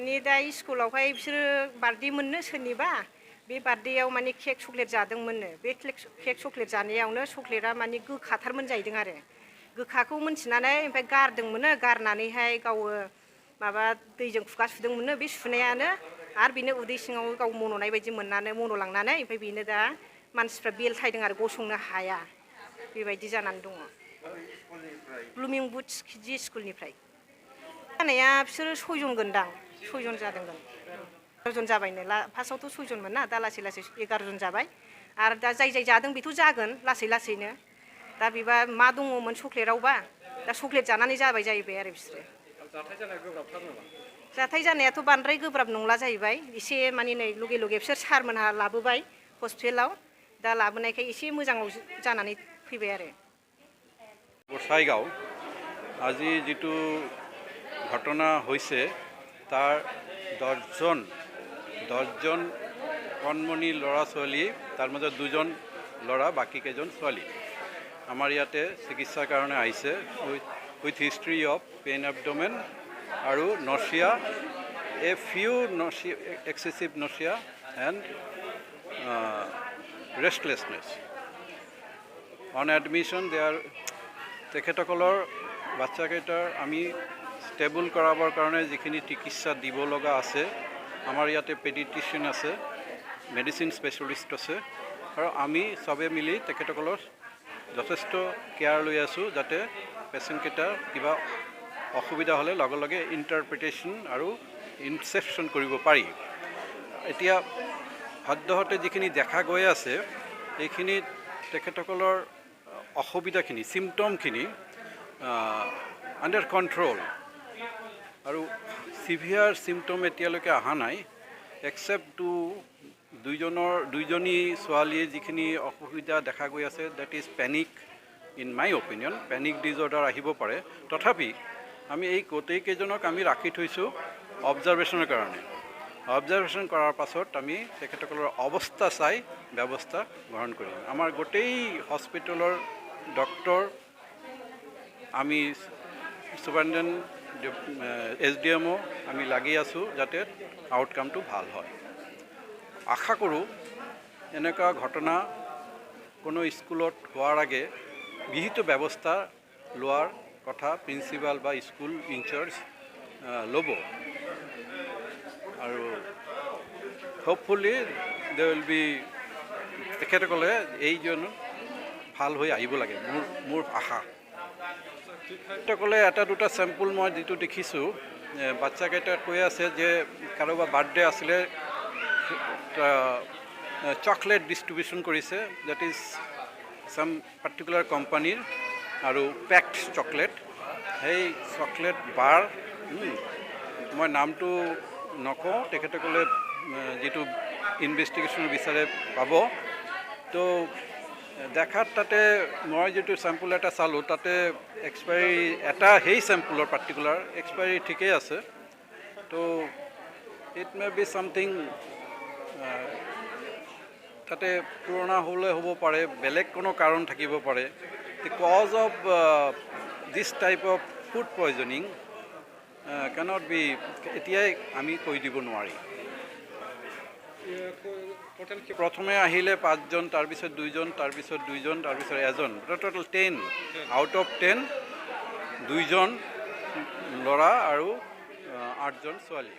माने दा स्कुलावहाय बिसोरो बार्थडे मोननो सोरनिबा बे बार्थडेयाव माने केक चक्लेट जादोंमोननो बे केक चक्लेट जानायावनो चक्लेटआ माने गोखाथारमोन जाहैदों आरो गोखाखौ मोनथिनानै ओमफ्राय गारदोंमोननो गारनानैहाय गावो माबा दैजों खुगा सुदोंमोननो बे सुनायानो आरो बेनो उदै सिङाव गाव मन'नाय बायदि मोननानै मन'लांनानै ओमफ्राय बेनो दा मानसिफ्रा बेलथायदों आरो गसंनो हाया बेबायदि जानानै दङ ब्लुमिं बुथ किडजि स्कुलनिफ्राय जानाया बिसोरो 6 जन गोनदां 6 जन जादोंगोन 11 जन जाबायनो फार्स्टआवथ' 6 जनमोन ना दा लासै लासै 11 जन जाबाय आरो दा जाय जादों बेथ' जागोन लासै लासैनो दा बेबा मा दङमोन चक्लेटआवबा दा चक्लेट जानानै जाबाय जाहैबाय आरो बिसोरो जाथाय जानाया गोब्राबथार नामा जाथाय जानायाथ' बांद्राय गोब्राब नंला जाहैबाय एसे माने नै लगे लगे बिसोर सारमोनहा लाबोबाय हस्पिटालाव दा लाबोनायखाय एसे मोजाङाव जानानै फैबाय आरो গোসাইগাঁও আজি যিটো ঘটনা হৈছে তাৰ 10জন কণমণি ল'ৰা ছোৱালী তাৰ মাজত 2জন ল'ৰা বাকী কেইজন ছোৱালী আমাৰ ইয়াতে চিকিৎসাৰ কাৰণে আহিছে with history of pain abdomen আৰু nausea a few excessive nausea and restlessness on admission they are তেখেতসকলৰ বাচ্চাকেইটাৰ আমি ষ্টেবল কৰাবৰ কাৰণে যিখিনি চিকিৎসা দিব লগা আছে আমাৰ ইয়াতে পেডিট্ৰিচিয়ান আছে মেডিচিন স্পেচিয়েলিষ্ট আছে আৰু আমি চবে মিলি তেখেতসকলৰ যথেষ্ট কেয়াৰ লৈ আছোঁ যাতে পেচেণ্টকেইটাৰ কিবা অসুবিধা হ'লে লগে লগে ইণ্টাৰপ্ৰিটেশ্যন আৰু ইনচেপশ্যন কৰিব পাৰি এতিয়া সদ্যহতে যিখিনি দেখা গৈ আছে এইখিনি তেখেতসকলৰ অসুবিধাখিনি চিমটমখিনি আণ্ডাৰ কণ্ট্ৰল আৰু চিভিয়াৰ চিমটম এতিয়ালৈকে অহা নাই এক্সেপ্ট দুইজনী ছোৱালীয়ে যিখিনি অসুবিধা দেখা গৈ আছে that is panic in my opinion panic disorder আহিব পাৰে তথাপি আমি এই গোটেইকেইজনক আমি ৰাখি থৈছোঁ অবজাৰ্ভেশ্যনৰ কাৰণে অবজাৰ্ভেশ্যন কৰাৰ পাছত আমি তেখেতসকলৰ অৱস্থা চাই ব্যৱস্থা গ্ৰহণ কৰিম আমাৰ গোটেই হস্পিটেলৰ ডক্টৰ আমি সুপাৰিনটেণ্ডেণ্ট SDMO আমি লাগি আছোঁ যাতে আউটকামটো ভাল হয় আশা কৰোঁ এনেকুৱা ঘটনা কোনো স্কুলত হোৱাৰ আগে বিহিত ব্যৱস্থা লোৱাৰ কথা প্ৰিন্সিপাল বা স্কুল ইনচাৰ্জ ল'ব আৰু হোপফুলি দে উইল বি তেখেতসকলে এইজন ভাল হৈ আহিব লাগে মোৰ আশা তেখেতসকলে এটা দুটা চেম্পল মই যিটো দেখিছোঁ বাচ্চাকেইটা কৈ আছে যে কাৰোবাৰ বাৰ্থডে আছিলে চকলেট ডিষ্ট্ৰিবিউশ্যন কৰিছে ডেট ইজ চাম পাৰ্টিকুলাৰ কোম্পানীৰ আৰু পেকড চকলেট সেই চকলেট বাৰ মই নামটো নকওঁ তেখেতসকলে যিটো ইনভেষ্টিগেশ্যনৰ বিচাৰে পাব তো দেখাত তাতে মই যিটো চেম্পল এটা চালোঁ তাতে এক্সপায়াৰী এটা সেই চেম্পলৰ পাৰ্টিকুলাৰ এক্সপায়াৰী ঠিকেই আছে তো ইট মে বি ছামথিং তাতে পুৰণা হ'লে হ'ব পাৰে বেলেগ কোনো কাৰণ থাকিব পাৰে the cause of this type of food poisoning cannot be এতিয়াই আমি কৈ দিব নোৱাৰি প্ৰথমে আহিলে 5 জন তাৰপিছত 2 জন তাৰপিছত 2 জন তাৰপিছত এজন টোটেল 10 আউট অফ 10 2 জন ল'ৰা আৰু 8 জন ছোৱালী